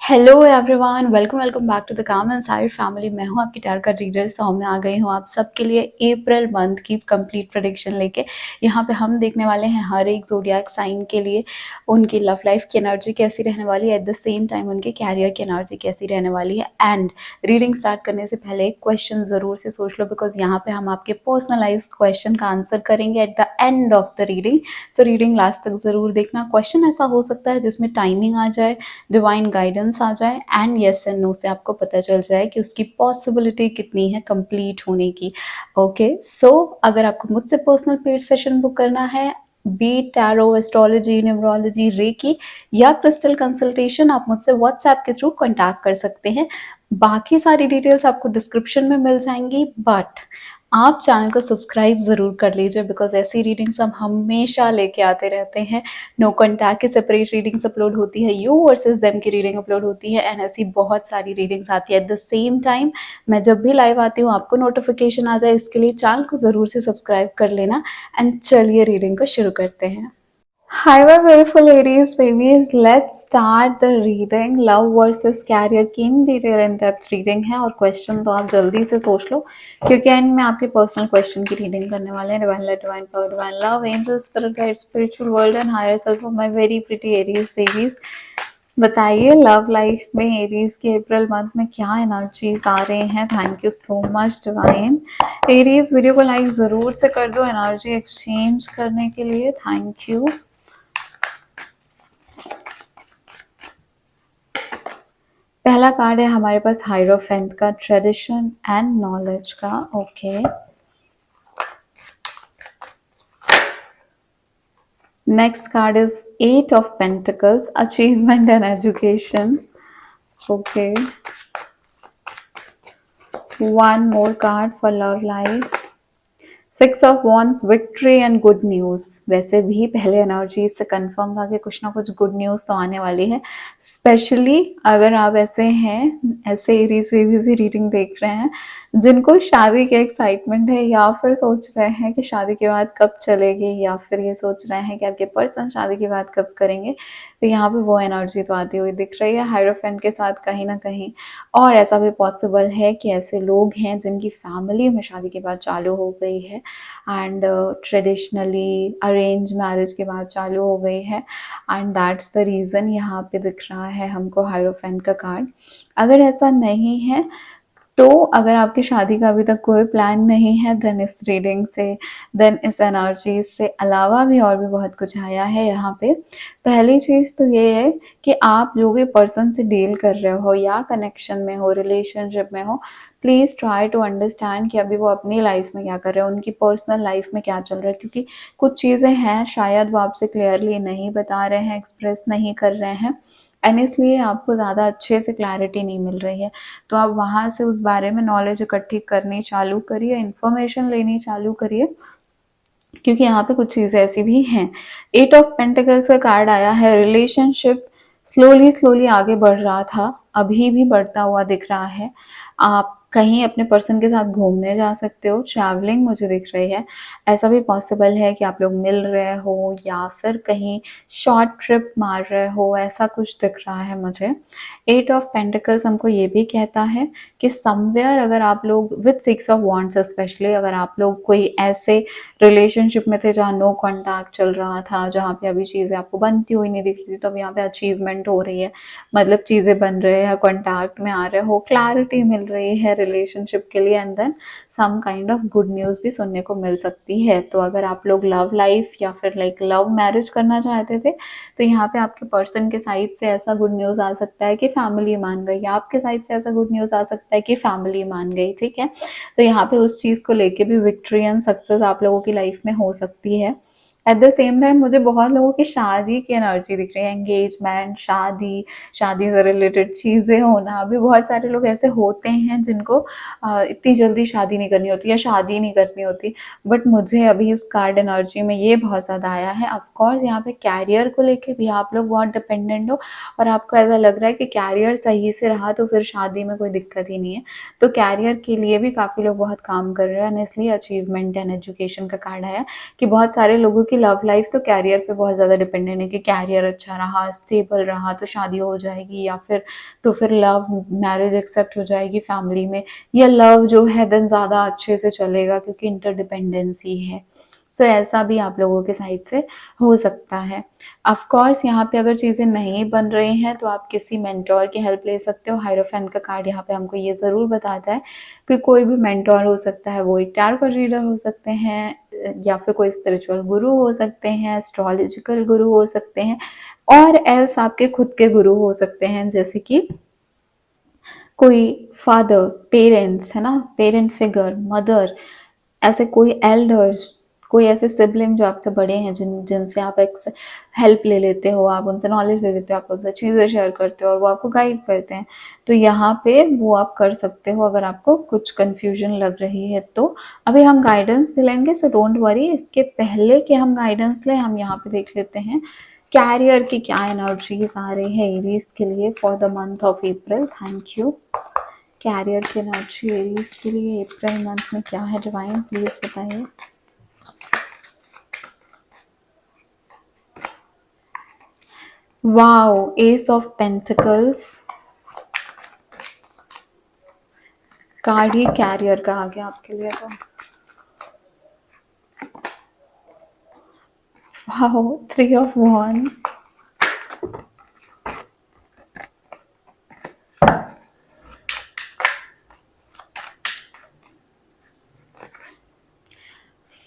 Hello everyone, welcome welcome back to the calm and side family. मैं हूं आपकी tadka reader Saumya. आ गई हूं आप सबके लिए अप्रैल मंथ की कंप्लीट प्रेडिक्शन लेके। यहाँ पे हम देखने वाले हैं हर एक ज़ोडिएक साइन के लिए उनकी लव लाइफ की एनर्जी कैसी रहने वाली है, एट द सेम टाइम उनके कैरियर की एनर्जी कैसी रहने वाली है। एंड रीडिंग स्टार्ट करने से पहले एक क्वेश्चन ज़रूर से सोच लो, बिकॉज यहाँ पे हम आपके पर्सनलाइज क्वेश्चन का आंसर करेंगे at the end of the reading. So reading last तक ज़रूर देखना। क्वेश्चन ऐसा हो सकता है जिसमें टाइमिंग आ जाए, डिवाइन गाइडेंस आ जाए एंड येस एंड नो से आपको पता चल जाए कि उसकी पॉसिबिलिटी कितनी है कंप्लीट होने की। ओके, सो अगर आपको मुझसे पर्सनल पेड सेशन बुक करना है, be tarot, astrology, numerology, reiki या क्रिस्टल कंसल्टेशन, आप मुझसे व्हाट्सएप के थ्रू कॉन्टैक्ट कर सकते हैं। बाकी सारी डिटेल्स आपको डिस्क्रिप्शन में मिल जाएंगी, बट आप चैनल को सब्सक्राइब ज़रूर कर लीजिए, बिकॉज ऐसी रीडिंग्स हम हमेशा लेके आते रहते हैं। नो कॉन्टैक्ट की सेपरेट रीडिंग्स अपलोड होती है, यू वर्सेस देम की रीडिंग अपलोड होती है, एंड ऐसी बहुत सारी रीडिंग्स आती है एट द सेम टाइम। मैं जब भी लाइव आती हूँ आपको नोटिफिकेशन आ जाए, इसके लिए चैनल को ज़रूर से सब्सक्राइब कर लेना। एंड चलिए रीडिंग को शुरू करते हैं। Hi, my beautiful Aries babies. Let's start the reading. Love versus career की in detail in depth reading है, और क्वेश्चन तो आप जल्दी से सोच लो, क्योंकि एंड में आपके पर्सनल क्वेश्चन की रीडिंग करने वाले हैं। Divine light, divine power, divine love, angel, spirit guide, spiritual world and higher self of my very pretty Aries babies. बताइए लव लाइफ में एरीज के अप्रैल मंथ में क्या एनर्जीज आ रहे हैं। Thank you so much divine. Aries video को like ज़रूर से कर दो एनर्जी एक्सचेंज करने के लिए। Thank you. पहला कार्ड है हमारे पास हायरोफेंट का, ट्रेडिशन एंड नॉलेज का। Okay, next card is eight of pentacles, achievement and education. Okay, one more card for love life, six of wands, victory and good news. वैसे भी पहले energy से कंफर्म था कि कुछ ना कुछ गुड न्यूज़ तो आने वाली है, स्पेशली अगर आप ऐसे हैं, ऐसे एरीज बेबीज ही रीडिंग देख रहे हैं जिनको शादी की एक्साइटमेंट है, या फिर सोच रहे हैं कि शादी के बाद कब चलेगी, या फिर ये सोच रहे हैं कि आपके पर्सन शादी के बाद कब करेंगे। तो यहाँ पे वो एनर्जी तो आती हुई दिख रही है हायरोफेंट के साथ कहीं ना कहीं। और ऐसा भी पॉसिबल है कि ऐसे लोग हैं जिनकी फैमिली में शादी के बाद चालू हो गई है, एंड ट्रेडिशनली अरेंज मैरिज के बाद चालू हो गई है, एंड दैट्स द रीज़न यहाँ पे दिख रहा है हमको हायरोफेंट का कार्ड। अगर ऐसा नहीं है, तो अगर आपकी शादी का अभी तक कोई प्लान नहीं है, देन इस रीडिंग से, देन इस एनर्जी से अलावा भी और भी बहुत कुछ आया है यहाँ पे। पहली चीज़ तो ये है कि आप जो भी पर्सन से डील कर रहे हो या कनेक्शन में हो, रिलेशनशिप में हो, प्लीज़ ट्राई टू अंडरस्टैंड कि अभी वो अपनी लाइफ में क्या कर रहे हैं, उनकी पर्सनल लाइफ में क्या चल रहा है। क्योंकि कुछ चीज़ें हैं शायद वो आपसे क्लियरली नहीं बता रहे हैं, एक्सप्रेस नहीं कर रहे हैं, एंड इसलिए आपको ज़्यादा अच्छे से क्लैरिटी नहीं मिल रही है। तो आप वहाँ से उस बारे में नॉलेज इकट्ठी करनी चालू करिए, इन्फॉर्मेशन लेनी चालू करिए, क्योंकि यहाँ पे कुछ चीज़ें ऐसी भी हैं। एट ऑफ पेंटिकल्स का कार्ड आया है, रिलेशनशिप स्लोली स्लोली आगे बढ़ रहा था, अभी भी बढ़ता हुआ दिख रहा है। आप कहीं अपने पर्सन के साथ घूमने जा सकते हो, ट्रैवलिंग मुझे दिख रही है। ऐसा भी पॉसिबल है कि आप लोग मिल रहे हो या फिर कहीं शॉर्ट ट्रिप मार रहे हो, ऐसा कुछ दिख रहा है मुझे। एट ऑफ पेंटिकल्स हमको ये भी कहता है कि समवेयर अगर आप लोग with six of wands, specially अगर आप लोग कोई ऐसे रिलेशनशिप में थे जहाँ नो कॉन्टैक्ट चल रहा था, जहाँ पे अभी चीज़ें आपको बनती हुई नहीं दिख रही थी, तो अब यहाँ पे अचीवमेंट हो रही है, मतलब चीज़ें बन रहे हैं, कॉन्टैक्ट में आ रहे हो, क्लैरिटी मिल रही है रिलेशनशिप के लिए, and then some kind of good news भी सुनने को मिल सकती है। तो अगर आप लोग लव लाइफ या फिर लाइक लव मैरिज करना चाहते थे, तो यहाँ पे आपके पर्सन के साइड से ऐसा गुड न्यूज़ आ सकता है कि फैमिली मान गई, या आपके साइड से ऐसा गुड न्यूज़ आ सकता है कि फैमिली मान गई। ठीक है, तो यहाँ पे उस चीज़ को लेके भी विक्ट्री एंड सक्सेस आप लोगों की लाइफ में हो सकती है। एट द सेम टाइम मुझे बहुत लोगों की शादी की एनर्जी दिख रही है, एंगेजमेंट, शादी, शादी से रिलेटेड चीज़ें होना। अभी बहुत सारे लोग ऐसे होते हैं जिनको इतनी जल्दी शादी नहीं करनी होती या शादी नहीं करनी होती, बट मुझे अभी इस कार्ड एनर्जी में ये बहुत ज़्यादा आया है। ऑफकोर्स यहाँ पे कैरियर को लेके भी आप लोग बहुत डिपेंडेंट हो, और आपको ऐसा लग रहा है कि कैरियर सही से रहा तो फिर शादी में कोई दिक्कत ही नहीं है। तो कैरियर के लिए भी काफ़ी लोग बहुत काम कर रहे हैं, इसलिए अचीवमेंट एंड एजुकेशन का कार्ड है कि बहुत सारे लोगों क्योंकि लव लाइफ तो कैरियर पे बहुत ज़्यादा डिपेंडेंट है कि कैरियर अच्छा रहा, स्टेबल रहा तो शादी हो जाएगी, या फिर लव मैरिज एक्सेप्ट हो जाएगी फैमिली में, या लव जो है देन ज़्यादा अच्छे से चलेगा क्योंकि इंटरडिपेंडेंसी है। सो ऐसा भी आप लोगों के साइड से हो सकता है। ऑफ कोर्स यहाँ पे अगर चीज़ें नहीं बन रही हैं तो आप किसी मेंटोर की हेल्प ले सकते हो। हायरोफेंट का कार्ड यहाँ पे हमको ये ज़रूर बताता है कि कोई भी मेंटोर हो सकता है, वो एक टैरो रीडर हो सकते हैं, या फिर कोई स्पिरिचुअल गुरु हो सकते हैं, एस्ट्रोलॉजिकल गुरु हो सकते हैं, और एल्स आपके खुद के गुरु हो सकते हैं, जैसे कि कोई फादर, पेरेंट्स है ना, पेरेंट फिगर, मदर, ऐसे कोई एल्डर्स, कोई ऐसे सिबलिंग जो आपसे बड़े हैं, जिनसे आप एक हेल्प ले लेते हो, आप उनसे नॉलेज ले लेते हो, आप उनसे चीज़ें शेयर करते हो और वो आपको गाइड करते हैं। तो यहाँ पे वो आप कर सकते हो अगर आपको कुछ कन्फ्यूजन लग रही है तो। अभी हम गाइडेंस भी लेंगे, सो डोंट वरी। इसके पहले कि हम गाइडेंस लें, हम यहाँ पे देख लेते हैं कैरियर की क्या एनर्जीज आ रही है एरीज के लिए for the month of April. Thank you. Career की एनर्जी एरीज के लिए अप्रैल मंथ में क्या है डिवाइन, प्लीज बताइए। Wow, ace of pentacles card ही कैरियर का आ गया आपके लिए तो। Wow, 3 of wands,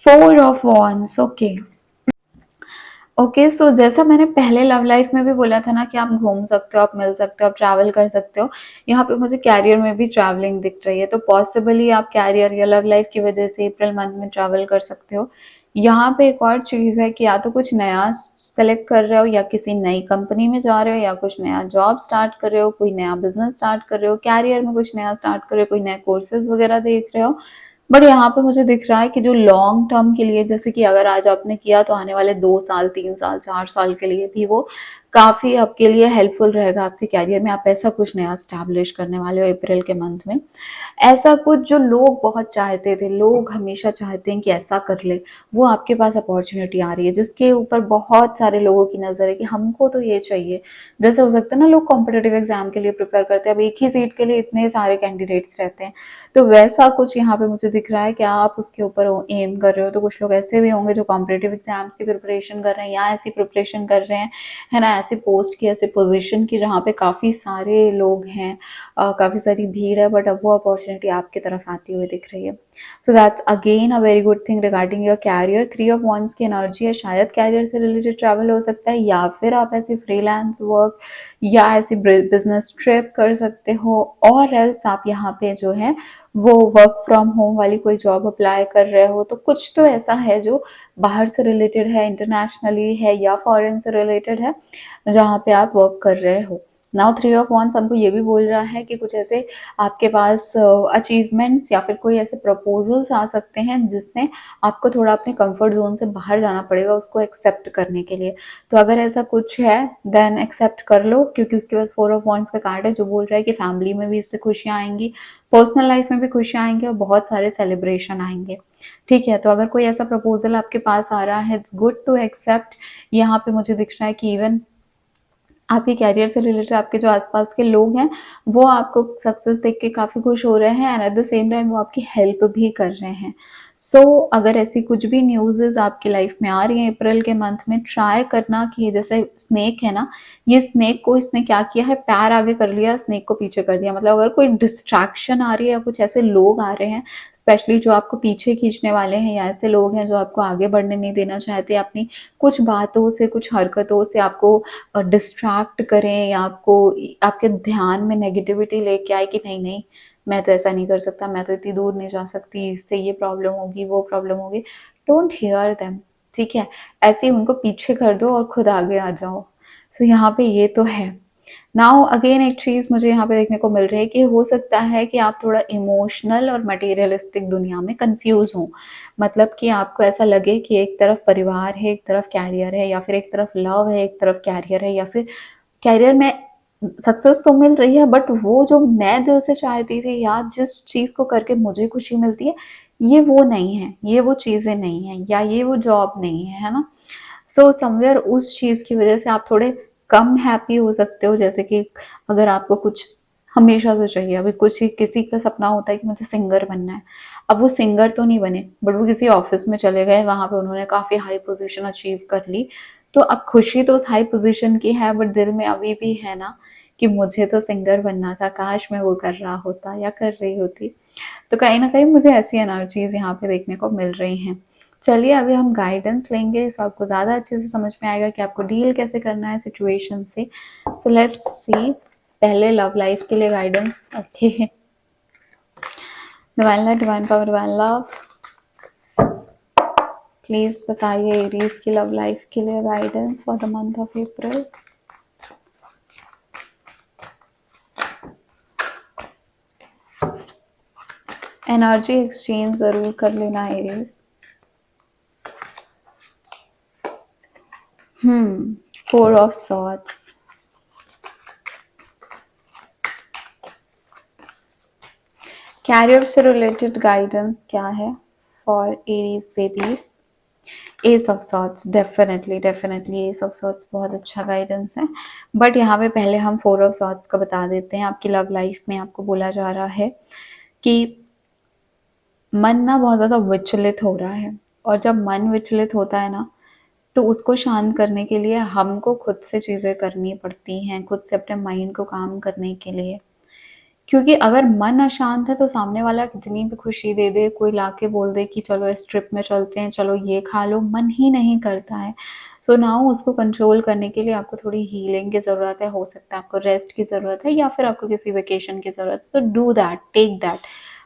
four of wands। Okay, so जैसा मैंने पहले लव लाइफ में भी बोला था ना कि आप घूम सकते हो, आप मिल सकते हो, आप ट्रैवल कर सकते हो, यहाँ पे मुझे कैरियर में भी ट्रैवलिंग दिख रही है। तो पॉसिबली आप कैरियर या लव लाइफ की वजह से अप्रैल मंथ में ट्रैवल कर सकते हो। यहाँ पे एक और चीज़ है कि या तो कुछ नया सेलेक्ट कर रहे हो, या किसी नई कंपनी में जा रहे हो, या कुछ नया जॉब स्टार्ट कर रहे हो, कोई नया बिजनेस स्टार्ट कर रहे हो, कैरियर में कुछ नया स्टार्ट कर रहे हो, कोई नए कोर्सेज वगैरह देख रहे हो। बट यहाँ पे मुझे दिख रहा है कि जो लॉन्ग टर्म के लिए, जैसे कि अगर आज आपने किया तो आने वाले 2 साल, 3 साल, 4 साल के लिए भी वो काफी आपके लिए हेल्पफुल रहेगा। आपके कैरियर में आप ऐसा कुछ नया स्टैब्लिश करने वाले हो अप्रैल के मंथ में। ऐसा कुछ जो लोग बहुत चाहते थे, लोग हमेशा चाहते हैं कि ऐसा कर ले, वो आपके पास अपॉर्चुनिटी आ रही है जिसके ऊपर बहुत सारे लोगों की नजर है कि हमको तो ये चाहिए। जैसे हो सकता है ना, लोग कॉम्पिटेटिव एग्जाम के लिए प्रिपेयर करते हैं, अब एक ही सीट के लिए इतने सारे कैंडिडेट्स रहते हैं, तो वैसा कुछ यहाँ पे मुझे दिख रहा है कि आप उसके ऊपर एम कर रहे हो। तो कुछ लोग ऐसे भी होंगे जो कॉम्पिटेटिव एग्जाम्स की प्रिपरेशन कर रहे हैं, या ऐसी प्रिपरेशन कर रहे हैं, है ना, ऐसी पोस्ट की, ऐसी पोजीशन की जहाँ पे काफ़ी सारे लोग हैं, काफ़ी सारी भीड़ है, बट अब वो अपॉर्चुनिटी आपकी तरफ आती हुई दिख रही है। So that's again a very good thing regarding your career. 3 of wands की एनर्जी है, शायद कैरियर से रिलेटेड ट्रैवल हो सकता है, या फिर आप ऐसी फ्रीलांस वर्क या ऐसी बिजनेस ट्रिप कर सकते हो, और एल्स आप यहाँ पे जो है वो वर्क फ्रॉम होम वाली कोई जॉब अप्लाई कर रहे हो। तो कुछ तो ऐसा है जो बाहर से रिलेटेड है, इंटरनेशनली है या फॉरेन से रिलेटेड है, जहाँ पे आप वर्क कर रहे हो। नाउ 3 ऑफ wands हमको ये भी बोल रहा है कि कुछ ऐसे आपके पास अचीवमेंट्स या फिर कोई ऐसे प्रपोजल्स आ सकते हैं जिससे आपको थोड़ा अपने कंफर्ट जोन से बाहर जाना पड़ेगा उसको एक्सेप्ट करने के लिए। तो अगर ऐसा कुछ है देन एक्सेप्ट कर लो, क्योंकि उसके बाद 4 ऑफ wands का कार्ड है जो बोल रहा है कि फैमिली में भी इससे खुशियाँ आएंगी, पर्सनल लाइफ में भी खुशियाँ आएंगी और बहुत सारे सेलिब्रेशन आएंगे। ठीक है, तो अगर कोई ऐसा प्रपोजल आपके पास आ रहा है, इट्स गुड टू एक्सेप्ट। यहाँ पे मुझे दिख रहा है कि इवन आपके कैरियर से रिलेटेड आपके जो आसपास के लोग हैं वो आपको सक्सेस देख के काफ़ी खुश हो रहे हैं, and at the same time वो आपकी हेल्प भी कर रहे हैं। सो अगर ऐसी कुछ भी न्यूज़ आपकी लाइफ में आ रही है अप्रैल के मंथ में, ट्राई करना कि ये जैसे स्नेक है ना, ये स्नेक को इसने क्या किया है, पैर आगे कर लिया, स्नेक को पीछे कर दिया। मतलब अगर कोई डिस्ट्रैक्शन आ रही है या कुछ ऐसे लोग आ रहे हैं स्पेशली जो आपको पीछे खींचने वाले हैं, या ऐसे लोग हैं जो आपको आगे बढ़ने नहीं देना चाहते, अपनी कुछ बातों से, कुछ हरकतों से आपको डिस्ट्रैक्ट करें, या आपको आपके ध्यान में नेगेटिविटी लेके आए कि नहीं नहीं मैं तो ऐसा नहीं कर सकता, मैं तो इतनी दूर नहीं जा सकती, इससे ये प्रॉब्लम होगी, वो प्रॉब्लम होगी। डोंट हियर देम, ठीक है, ऐसे ही उनको पीछे कर दो और खुद आगे आ जाओ। तो यहाँ पे ये तो है। नाउ अगेन एक चीज़ मुझे यहाँ पे देखने को मिल रही है कि हो सकता है कि आप थोड़ा इमोशनल और मटेरियलिस्टिक दुनिया में कंफ्यूज हो। मतलब कि आपको ऐसा लगे कि एक तरफ परिवार है, एक तरफ कैरियर है, या फिर एक तरफ लव है, एक तरफ कैरियर है, या फिर कैरियर में सक्सेस तो मिल रही है बट वो जो मैं दिल से चाहती थी या जिस चीज़ को करके मुझे खुशी मिलती है, ये वो नहीं है, ये वो चीज़ें नहीं है, या ये वो जॉब नहीं है, है ना। सो समवेयर उस चीज़ की वजह से आप थोड़े कम हैप्पी हो सकते हो। जैसे कि अगर आपको कुछ हमेशा से चाहिए, अभी कुछ किसी का सपना होता है कि मुझे सिंगर बनना है, अब वो सिंगर तो नहीं बने बट वो किसी ऑफिस में चले गए, वहां पे उन्होंने काफी हाई पोजीशन अचीव कर ली, तो अब खुशी तो उस हाई पोजीशन की है बट दिल में अभी भी है ना कि मुझे तो सिंगर बनना था, काश मैं वो कर रहा होता या कर रही होती। तो कहीं ना कहीं मुझे ऐसी एनर्जीज यहाँ पे देखने को मिल रही हैं। चलिए अभी हम गाइडेंस लेंगे, सो आपको ज़्यादा अच्छे से समझ में आएगा कि आपको डील कैसे करना है सिचुएशन से। सो लेट्स सी, पहले लव लाइफ के लिए guidance. Okay, divine light, divine power, divine love, please बताइए एरीज की लव लाइफ के लिए guidance for the month of April. Energy exchange जरूर कर लेना Aries. Four of swords, career से रिलेटेड गाइडेंस क्या है for Aries babies. Ace of swords, definitely definitely ace of swords बहुत अच्छा गाइडेंस है, बट यहाँ पे पहले हम फोर ऑफ सॉर्ड्स का बता देते हैं। आपकी लव लाइफ में आपको बोला जा रहा है कि मन ना बहुत ज़्यादा विचलित हो रहा है, और जब मन विचलित होता है ना तो उसको शांत करने के लिए हमको खुद से चीज़ें करनी पड़ती हैं, खुद से अपने माइंड को काम करने के लिए। क्योंकि अगर मन अशांत है तो सामने वाला कितनी भी खुशी दे दे, कोई लाके बोल दे कि चलो इस ट्रिप में चलते हैं, चलो ये खा लो, मन ही नहीं करता है। सो नाउ उसको कंट्रोल करने के लिए आपको थोड़ी हीलिंग की ज़रूरत है, हो सकता है आपको रेस्ट की ज़रूरत है या फिर आपको किसी वेकेशन की ज़रूरत है, तो डू दैट, टेक दैट,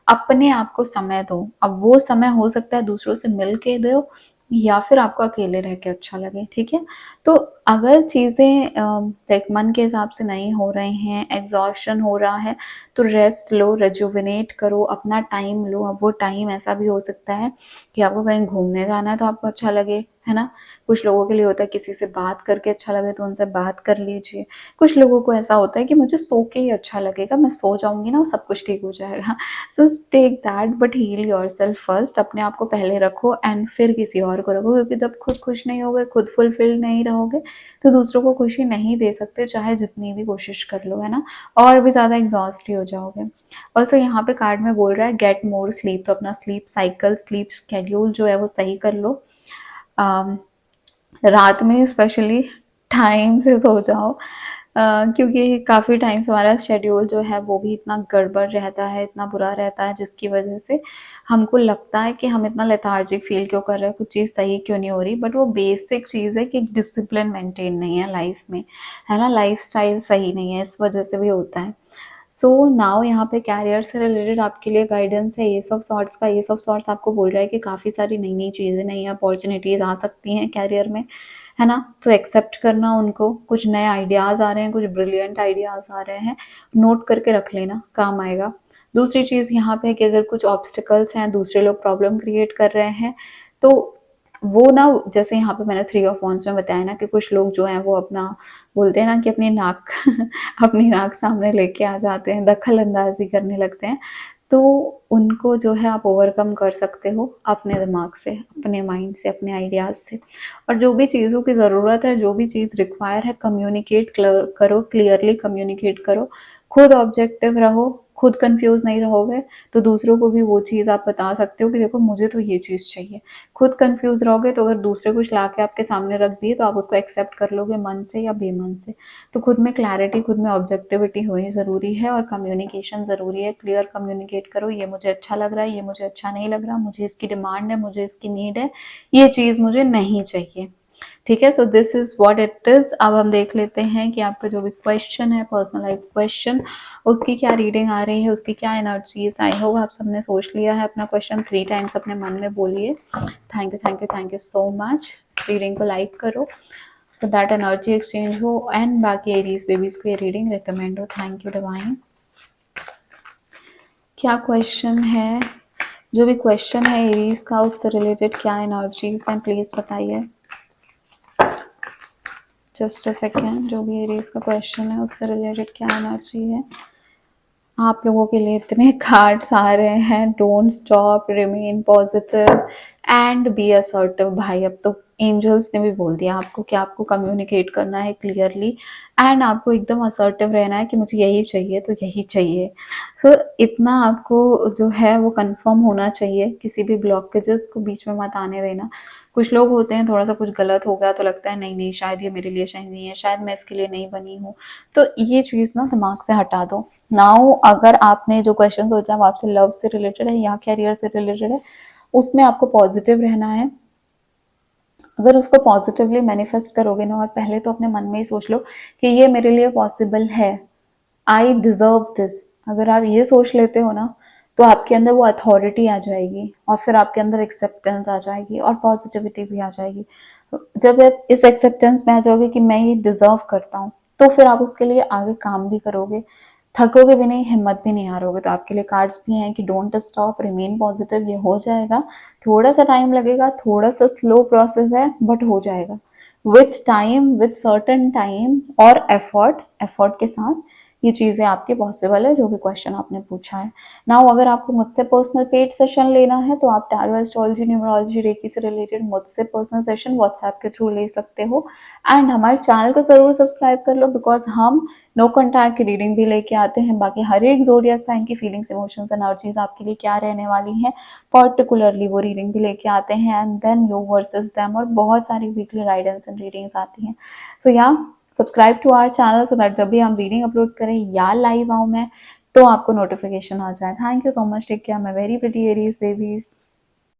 अपने आप को समय दो। अब वो समय हो सकता है दूसरों से मिल के दो या फिर आपको अकेले रह के अच्छा लगे, ठीक है। तो अगर चीज़ें लाइक मन के हिसाब से नहीं हो रही हैं, एग्जॉशन हो रहा है, तो रेस्ट लो, रेजुविनेट करो, अपना टाइम लो। अब वो टाइम ऐसा भी हो सकता है कि आपको कहीं घूमने जाना है तो आपको अच्छा लगे, है ना। कुछ लोगों के लिए होता है किसी से बात करके अच्छा लगे तो उनसे बात कर लीजिए। कुछ लोगों को ऐसा होता है कि मुझे सो के ही अच्छा लगेगा, मैं सो जाऊंगी ना सब कुछ ठीक हो जाएगा। So take that but heal yourself first. अपने आप को पहले रखो एंड फिर किसी और को रखो, क्योंकि जब खुद खुश नहीं होगे, खुद फुलफिल नहीं रहोगे, तो दूसरों को खुशी नहीं दे सकते, चाहे जितनी भी कोशिश कर लो, है ना। और भी ज़्यादा एग्जॉस्ट ही हो जाओगे। ऑल्सो यहाँ पे कार्ड में बोल रहा है गेट मोर स्लीप, तो अपना स्लीप साइकिल, स्लीप स्केड्यूल जो है वो सही कर लो। रात में स्पेशली टाइम से सो जाओ, क्योंकि काफ़ी टाइम से हमारा शेड्यूल जो है वो भी इतना गड़बड़ रहता है, इतना बुरा रहता है, जिसकी वजह से हमको लगता है कि हम इतना लेथार्जिक फील क्यों कर रहे हैं, कुछ चीज़ सही क्यों नहीं हो रही, बट वो बेसिक चीज़ है कि डिसिप्लिन मेंटेन नहीं है लाइफ में, है ना, लाइफस्टाइल सही नहीं है, इस वजह से भी होता है। सो नाउ यहाँ पे कैरियर से रिलेटेड आपके लिए गाइडेंस है एस ऑफ सॉर्ट्स का। एस ऑफ सॉर्ट्स आपको बोल रहा है कि काफ़ी सारी नई नई चीज़ें, नई अपॉर्चुनिटीज़ आ सकती हैं कैरियर में, है ना। तो एक्सेप्ट करना उनको, कुछ नए आइडियाज़ आ रहे हैं, कुछ ब्रिलियंट आइडियाज़ आ रहे हैं, नोट करके रख लेना, काम आएगा। दूसरी चीज़ यहाँ पे है कि अगर कुछ ऑब्स्टिकल्स हैं, दूसरे लोग प्रॉब्लम क्रिएट कर रहे हैं, तो वो ना, जैसे यहाँ पे मैंने थ्री ऑफ वॉन्ड्स में बताया ना कि कुछ लोग जो हैं वो अपना बोलते हैं ना कि अपनी नाक अपनी नाक सामने लेके आ जाते हैं, दखल अंदाजी करने लगते हैं, तो उनको जो है आप ओवरकम कर सकते हो अपने दिमाग से, अपने माइंड से, अपने आइडियाज़ से। और जो भी चीज़ों की ज़रूरत है, जो भी चीज़ रिक्वायर है, कम्युनिकेट करो, क्लियरली कम्युनिकेट करो, खुद ऑब्जेक्टिव रहो, खुद कंफ्यूज नहीं रहोगे तो दूसरों को भी वो चीज़ आप बता सकते हो कि देखो मुझे तो ये चीज़ चाहिए। खुद कंफ्यूज रहोगे तो अगर दूसरे कुछ ला के आपके सामने रख दिए तो आप उसको एक्सेप्ट कर लोगे मन से या बेमन से। तो खुद में क्लैरिटी, खुद में ऑब्जेक्टिविटी होनी ज़रूरी है और कम्युनिकेशन ज़रूरी है। क्लियर कम्युनिकेट करो, ये मुझे अच्छा लग रहा है, ये मुझे अच्छा नहीं लग रहा, मुझे इसकी डिमांड है, मुझे इसकी नीड है, ये चीज़ मुझे नहीं चाहिए, ठीक है। So this is what it is. अब हम देख लेते हैं कि आपका जो भी क्वेश्चन है, पर्सनलाइज क्वेश्चन, उसकी क्या रीडिंग आ रही है, उसकी क्या एनर्जीज आई होगा। आप सबने सोच लिया है अपना क्वेश्चन, 3 टाइम्स अपने मन में बोलिए। Thank you, thank you, thank you so much. Reading को लाइक करो तो दैट एनर्जी एक्सचेंज हो एंड बाकी एरीज बेबीज को ये रीडिंग रिकमेंड हो। Thank you divine. क्या क्वेश्चन है, जो भी क्वेश्चन है एरीज का, उससे रिलेटेड क्या एनर्जीज हैं प्लीज बताइए। जस्ट अ सेकेंड, जो भी एरीज का क्वेश्चन है उससे रिलेटेड क्या एनर्जी है। आप लोगों के लिए इतने कार्ड्स आ रहे हैं, don't stop, remain positive and be assertive. भाई अब तो एंजल्स ने भी बोल दिया आपको कि आपको कम्युनिकेट करना है क्लियरली एंड आपको एकदम असर्टिव रहना है कि मुझे यही चाहिए तो यही चाहिए। सो इतना आपको जो है वो कंफर्म होना चाहिए, किसी भी ब्लॉकेजेस को बीच में मत आने देना। कुछ लोग होते हैं थोड़ा सा कुछ गलत हो गया तो लगता है नहीं नहीं शायद ये मेरे लिए सही नहीं है, शायद मैं इसके लिए नहीं बनी हूँ, तो ये चीज़ ना दिमाग से हटा दो। नाउ अगर आपने जो क्वेश्चन सोचा वो आपसे लव से रिलेटेड है या कैरियर से रिलेटेड है, उसमें आपको पॉजिटिव रहना है। अगर उसको पॉजिटिवली मैनिफेस्ट करोगे ना, और पहले तो अपने मन में ही सोच लो कि ये मेरे लिए पॉसिबल है, आई डिजर्व दिस। अगर आप ये सोच लेते हो ना, तो आपके अंदर वो अथॉरिटी आ जाएगी और फिर आपके अंदर एक्सेप्टेंस आ जाएगी और पॉजिटिविटी भी आ जाएगी। जब आप इस एक्सेप्टेंस में आ जाओगे कि मैं ये डिजर्व करता हूँ, तो फिर आप उसके लिए आगे काम भी करोगे, थकोगे भी नहीं, हिम्मत भी नहीं हारोगे। तो आपके लिए कार्ड्स भी हैं कि डोंट स्टॉप, रिमेन पॉजिटिव, ये हो जाएगा। थोड़ा सा टाइम लगेगा, थोड़ा सा स्लो प्रोसेस है, बट हो जाएगा with time, with certain time और एफर्ट। एफर्ट के साथ ये चीज़ें आपके पॉसिबल है, जो भी क्वेश्चन आपने पूछा है। नाउ अगर आपको मुझसे पर्सनल पेड सेशन लेना है तो आप टैरो एस्ट्रोलॉजी, न्यूमरोलॉजी, रेकी से रिलेटेड मुझसे पर्सनल सेशन व्हाट्सएप के थ्रू ले सकते हो। एंड हमारे चैनल को जरूर सब्सक्राइब कर लो, बिकॉज हम नो कॉन्टैक्ट की रीडिंग भी लेके आते हैं, बाकी हर एक ज़ोडिएक साइन की फीलिंग्स, इमोशंस, एनर्जीज आपके लिए क्या रहने वाली हैं पर्टिकुलरली वो रीडिंग भी लेके आते हैं, and then you versus them, और बहुत सारी वीकली गाइडेंस एंड रीडिंग्स आती हैं। So yeah subscribe to our channel so that जब भी हम रीडिंग अपलोड करें या लाइव आऊँ मैं, तो आपको नोटिफिकेशन आ जाए। Thank you so much, take care, my very pretty Aries babies.